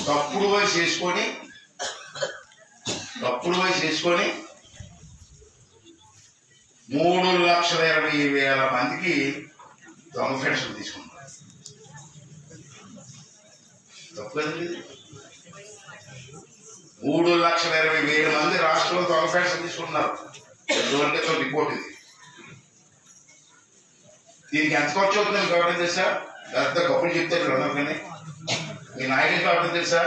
తప్పుడు వయసు చేసుకొని 3,20,000 మందికి దొంగ పెన్షన్ తీసుకుంటారు. తప్పు కదండి. 3,20,000 మంది రాష్ట్రంలో దొంగ పెన్షన్ తీసుకుంటున్నారు. రిపోర్ట్ ఇది. దీనికి ఎంత ఖర్చు అవుతుంది మీకు ఎవరైనా తెలుసా? పెద్ద కప్పులు చెప్తారు అందరికీ. మీ నాయకుడికి ఎవరైనా తెలుసా?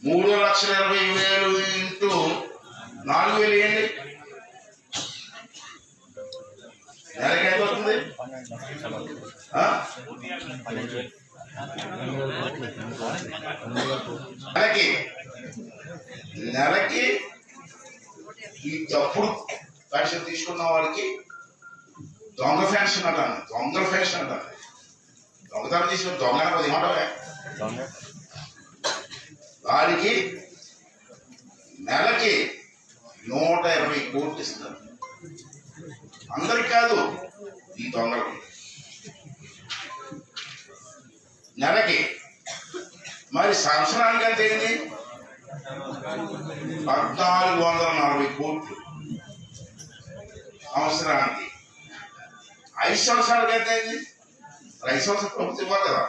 3,20,000 ఇంటూ 4,000 వేయండి. నెలకి ఎంత అవుతుంది? నెలకి ఈ తప్పుడు పెన్షన్ తీసుకున్న వాళ్ళకి దొంగ పెన్షన్ అంటాను. దొంగతనం తీసుకుని దొంగ కొద్ది ఏమంటావే వారికి నెలకి 120 కోట్లు ఇస్తారు. అందరికి కాదు, ఈ దొంగలకి నెలకి. మరి సంవత్సరానికి ఎంత అయింది? 1,440 కోట్లు సంవత్సరానికి. 5 సంవత్సరాలకి ఎంత అయింది? 5 సంవత్సరాలు ప్రభుత్వం ఇవ్వాలి కదా.